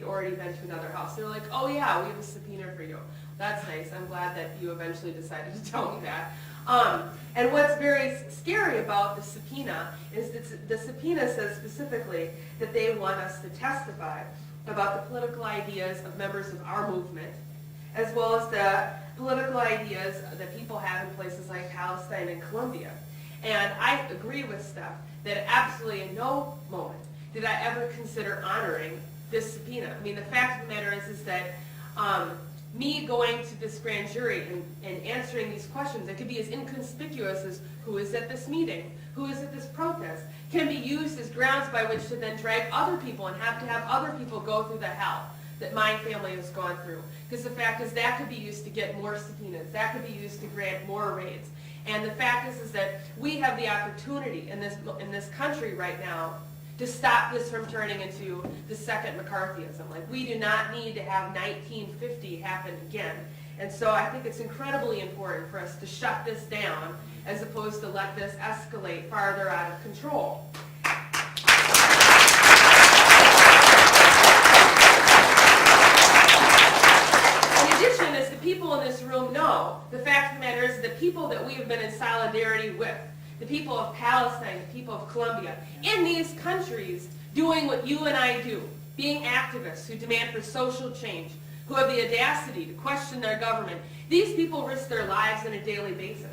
he'd already been to another house. They were like, oh yeah, we have a subpoena for you. That's nice. I'm glad that you eventually decided to tell me that. And what's very scary about the subpoena is that the subpoena says specifically that they want us to testify about the political ideas of members of our movement, as well as the political ideas that people have in places like Palestine and Colombia. And I agree with Steph that absolutely in no moment did I ever consider honoring this subpoena. I mean, the fact of the matter is that me going to this grand jury and answering these questions that could be as inconspicuous as who is at this meeting, who is at this protest, can be used as grounds by which to then drag other people and have to have other people go through the hell that my family has gone through. Because the fact is that could be used to get more subpoenas. That could be used to grant more raids. And the fact is that we have the opportunity in this country right now to stop this from turning into the second McCarthyism. Like, we do not need to have 1950 happen again. And so I think it's incredibly important for us to shut this down as opposed to let this escalate farther out of control. In addition, as the people in this room know, the fact of the matter is the people that we have been in solidarity with, the people of Palestine, the people of Colombia, in these countries doing what you and I do, being activists who demand for social change, who have the audacity to question their government. These people risk their lives on a daily basis.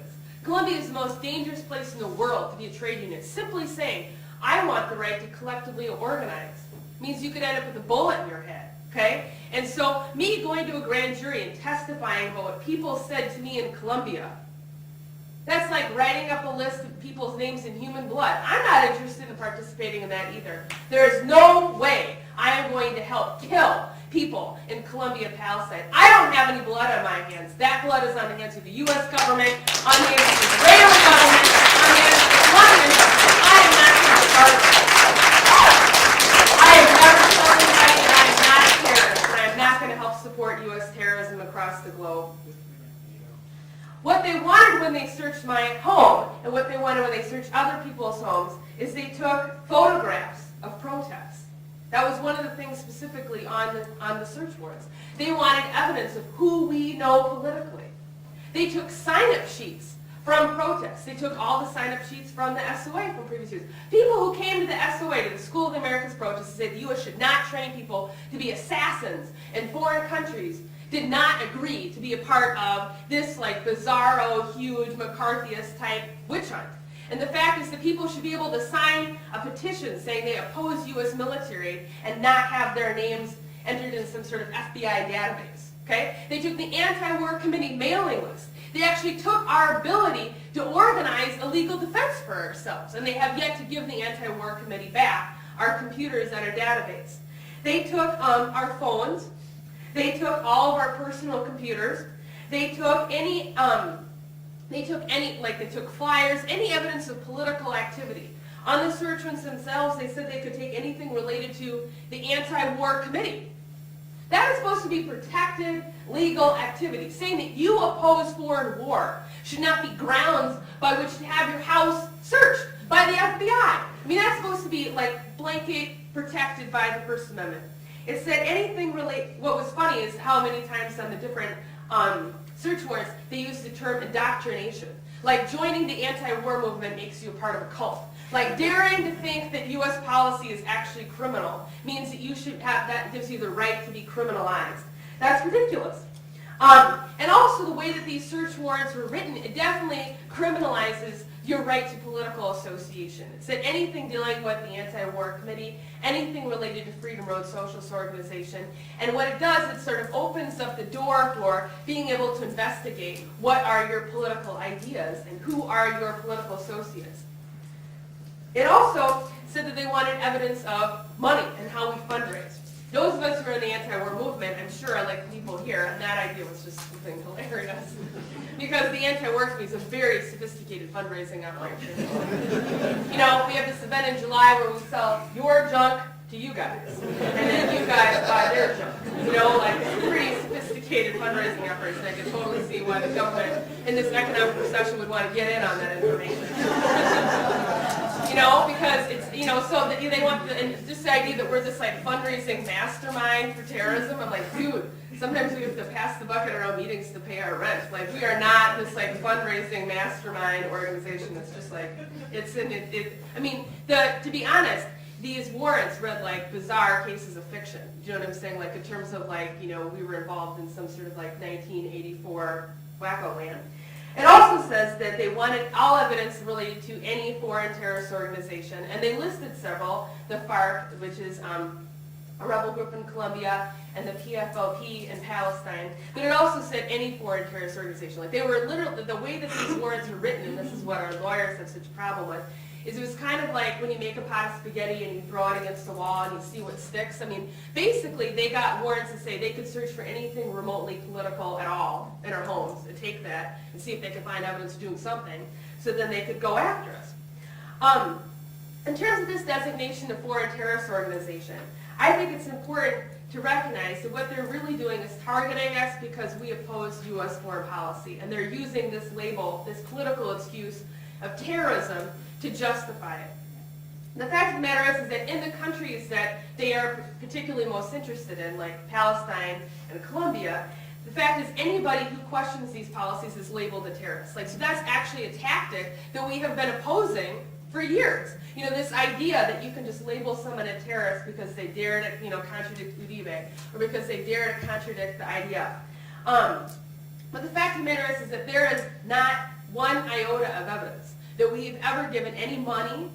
Colombia is the most dangerous place in the world to be a trade union. Simply saying, I want the right to collectively organize means you could end up with a bullet in your head, okay? And so me going to a grand jury and testifying about what people said to me in Colombia, that's like writing up a list of people's names in human blood. I'm not interested in participating in that either. There is no way I am going to help kill people in Colombia, Palestine. I don't have any blood on my hands. That blood is on the hands of the U.S. government, on the hands of the Israeli government, on the hands of the Colombians. I am not going to start it. I have never killed anybody, and I am not a terrorist, and I am not going to help support U.S. terrorism across the globe. What they wanted when they searched my home, and what they wanted when they searched other people's homes, is they took photographs of protests. That was one of the things specifically on the search warrants. They wanted evidence of who we know politically. They took sign-up sheets from protests. They took all the sign-up sheets from the SOA from previous years. People who came to the SOA, to the School of the Americas protest, and said the U.S. should not train people to be assassins in foreign countries, did not agree to be a part of this like bizarro, huge, McCarthyist type witch hunt. And the fact is that people should be able to sign a petition saying they oppose U.S. military and not have their names entered in some sort of FBI database. Okay? They took the anti-war committee mailing list. They actually took our ability to organize a legal defense for ourselves, and they have yet to give the anti-war committee back our computers and our database. They took our phones. They took all of our personal computers. They took they took flyers, any evidence of political activity. On the search warrants themselves, they said they could take anything related to the anti-war committee. That is supposed to be protected legal activity. Saying that you oppose foreign war should not be grounds by which to have your house searched by the FBI. I mean, that's supposed to be like blanket protected by the First Amendment. It said anything related. What was funny is how many times on the different search warrants they used the term indoctrination. Like joining the anti-war movement makes you a part of a cult. Like daring to think that U.S. policy is actually criminal means that you should have, that gives you the right to be criminalized. That's ridiculous. And also the way that these search warrants were written, it definitely criminalizes your right to political association. It said anything dealing with the anti-war committee, anything related to Freedom Road Socialist Organization, and what it does, it sort of opens up the door for being able to investigate what are your political ideas and who are your political associates. It also said that they wanted evidence of money and how we fundraise. Those of us who are in the anti-war movement, I'm sure, like the people here, and that idea was just something hilarious. Because the anti-war committee is a very sophisticated fundraising operation. You know, we have this event in July where we sell your junk to you guys. And then you guys buy their junk. You know, like it's a pretty sophisticated fundraising operation. I can totally see why the government in this economic recession would want to get in on that information. You know, because it's, you know, so that they want and just the idea that we're this like fundraising mastermind for terrorism. I'm like, dude, sometimes we have to pass the bucket around meetings to pay our rent. Like, we are not this like fundraising mastermind organization. It's just like, it's in it. I mean, to be honest, these warrants read like bizarre cases of fiction. Do you know what I'm saying? Like, in terms of like, you know, we were involved in some sort of like 1984 wacko land. It also says that they wanted all evidence related to any foreign terrorist organization, and they listed several, the FARC, which is a rebel group in Colombia, and the PFLP in Palestine, but it also said any foreign terrorist organization. Like, they were literally, the way that these warrants were written, and this is what our lawyers have such a problem with, is it was kind of like when you make a pot of spaghetti and you throw it against the wall and you see what sticks. I mean, basically, they got warrants to say they could search for anything remotely political at all in our homes and take that and see if they could find evidence of doing something, so then they could go after us. In terms of this designation of foreign terrorist organization, I think it's important to recognize that what they're really doing is targeting us because we oppose U.S. foreign policy, and they're using this label, this political excuse of terrorism, to justify it. The fact of the matter is that in the countries that they are particularly most interested in, like Palestine and Colombia, the fact is anybody who questions these policies is labeled a terrorist. Like, so that's actually a tactic that we have been opposing for years. You know, this idea that you can just label someone a terrorist because they dare to, you know, contradict Uribe, or because they dare to contradict the IDF. But the fact of the matter is that there is not one iota of evidence that we've ever given any money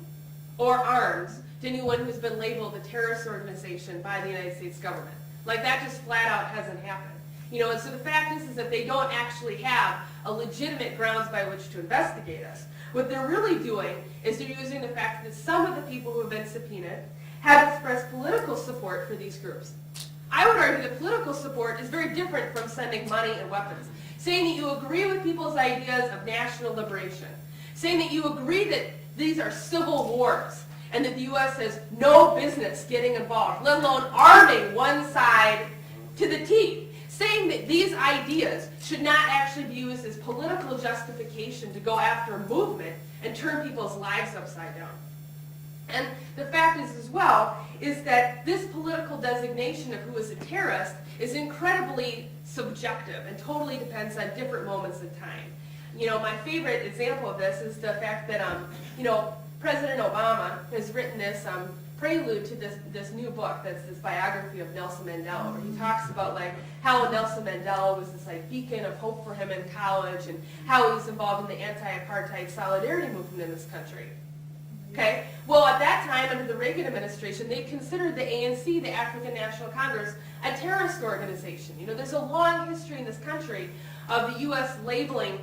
or arms to anyone who's been labeled a terrorist organization by the United States government. Like, that just flat out hasn't happened. You know, and so the fact is that they don't actually have a legitimate grounds by which to investigate us. What they're really doing is they're using the fact that some of the people who have been subpoenaed have expressed political support for these groups. I would argue that political support is very different from sending money and weapons. Saying that you agree with people's ideas of national liberation. Saying that you agree that these are civil wars and that the U.S. has no business getting involved, let alone arming one side to the teeth. Saying that these ideas should not actually be used as political justification to go after a movement and turn people's lives upside down. And the fact is as well, is that this political designation of who is a terrorist is incredibly subjective and totally depends on different moments in time. You know, my favorite example of this is the fact that, you know, President Obama has written this prelude to this new book that's this biography of Nelson Mandela, where he talks about like how Nelson Mandela was this like beacon of hope for him in college and how he was involved in the anti-apartheid solidarity movement in this country. Okay? Well, at that time, under the Reagan administration, they considered the ANC, the African National Congress, a terrorist organization. You know, there's a long history in this country of the U.S. labeling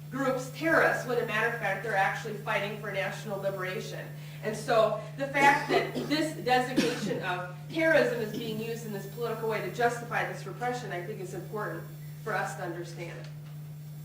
groups terrorists, when, as a matter of fact, they're actually fighting for national liberation. And so the fact that this designation of terrorism is being used in this political way to justify this repression, I think is important for us to understand.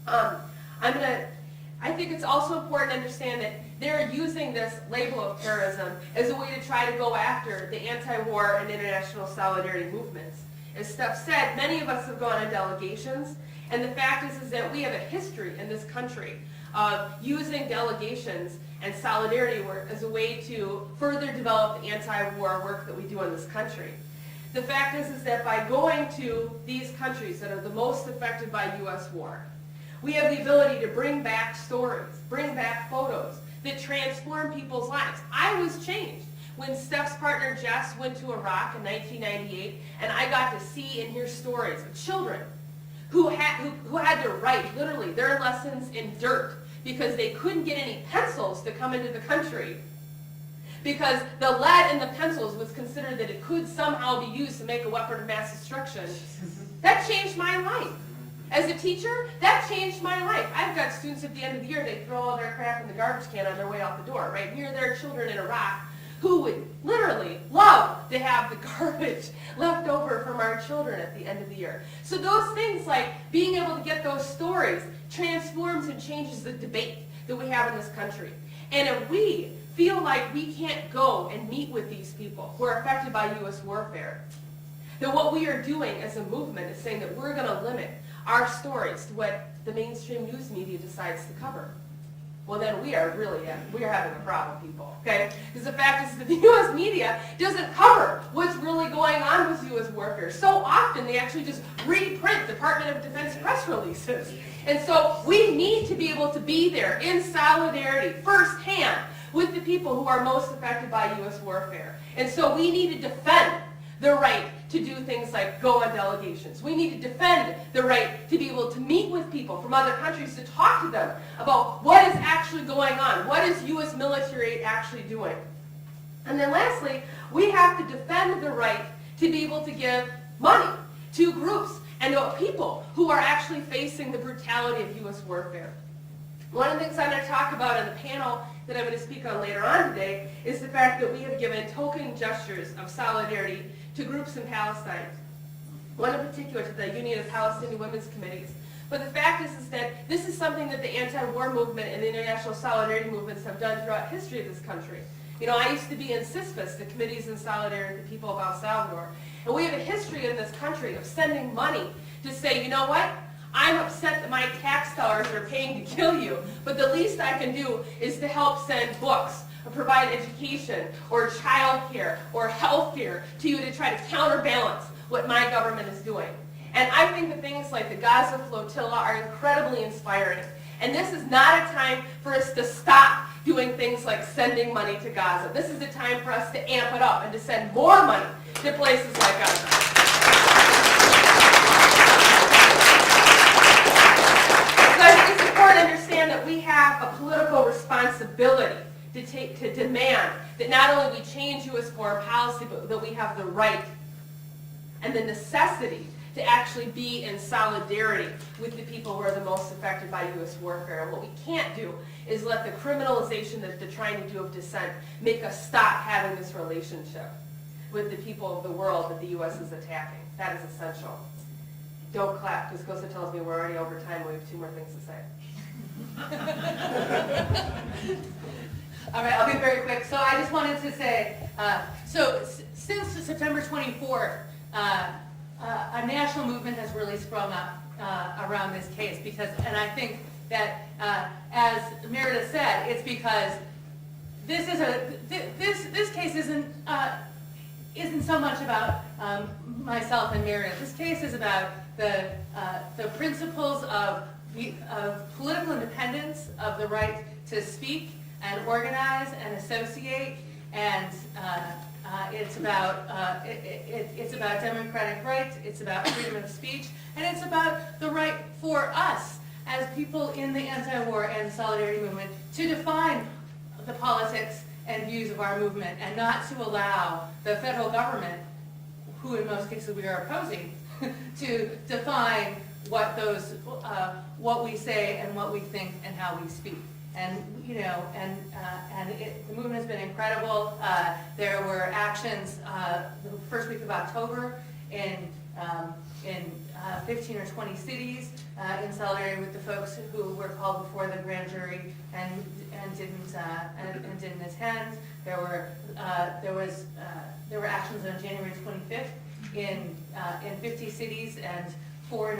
I think it's also important to understand that they're using this label of terrorism as a way to try to go after the anti-war and international solidarity movements. As Steph said, many of us have gone on delegations, and the fact is that we have a history in this country of using delegations and solidarity work as a way to further develop the anti-war work that we do in this country. The fact is that by going to these countries that are the most affected by U.S. war, we have the ability to bring back stories, bring back photos that transform people's lives. I was changed when Steph's partner Jess went to Iraq in 1998, and I got to see and hear stories of children who had to write, literally, their lessons in dirt because they couldn't get any pencils to come into the country because the lead in the pencils was considered that it could somehow be used to make a weapon of mass destruction. That changed my life. As a teacher, that changed my life. I've got students at the end of the year, they throw all their crap in the garbage can on their way out the door, right? Here there are children in Iraq who would literally love to have the garbage left over from our children at the end of the year. So those things like being able to get those stories transforms and changes the debate that we have in this country. And if we feel like we can't go and meet with these people who are affected by U.S. warfare, then what we are doing as a movement is saying that we're going to limit our stories to what the mainstream news media decides to cover. well then we are having a problem, people, okay? Because the fact is that the U.S. media doesn't cover what's really going on with U.S. workers. So often they actually just reprint Department of Defense press releases. And so we need to be able to be there in solidarity, firsthand, with the people who are most affected by U.S. warfare. And so we need to defend the right to do things like go on delegations. We need to defend the right to be able to meet with people from other countries to talk to them about what is actually going on. What is U.S. military aid actually doing? And then lastly, we have to defend the right to be able to give money to groups and to people who are actually facing the brutality of U.S. warfare. One of the things I'm going to talk about on the panel that I'm going to speak on later on today is the fact that we have given token gestures of solidarity to groups in Palestine. One in particular to the Union of Palestinian Women's Committees. But the fact is that this is something that the anti-war movement and the international solidarity movements have done throughout history of this country. You know, I used to be in CISPAS, the Committees in Solidarity with the People of El Salvador. And we have a history in this country of sending money to say, you know what? I'm upset that my tax dollars are paying to kill you, but the least I can do is to help send books, or provide education, or child care, or health care to you to try to counterbalance what my government is doing. And I think that things like the Gaza Flotilla are incredibly inspiring. And this is not a time for us to stop doing things like sending money to Gaza. This is a time for us to amp it up and to send more money to places like Gaza. It's important to understand that we have a political responsibility to demand that not only we change U.S. foreign policy, but that we have the right and the necessity to actually be in solidarity with the people who are the most affected by U.S. warfare. And what we can't do is let the criminalization that they're trying to do of dissent make us stop having this relationship with the people of the world that the U.S. is attacking. That is essential. Don't clap, because Kosa tells me we're already over time. We have 2 more things to say. All right, I'll be very quick. So I just wanted to say, since September 24th, a national movement has really sprung up around this case and I think that, as Meredith said, it's because this case isn't so much about myself and Meredith. This case is about the principles of political independence, of the right to speak and organize and associate, and it's about democratic rights, it's about freedom of speech, and it's about the right for us as people in the anti-war and solidarity movement to define the politics and views of our movement, and not to allow the federal government, who in most cases we are opposing, to define what we say and what we think and how we speak. And the movement has been incredible. There were actions the first week of October in 15 or 20 cities in solidarity with the folks who were called before the grand jury and didn't attend. There were actions on January 25th in 50 cities and 4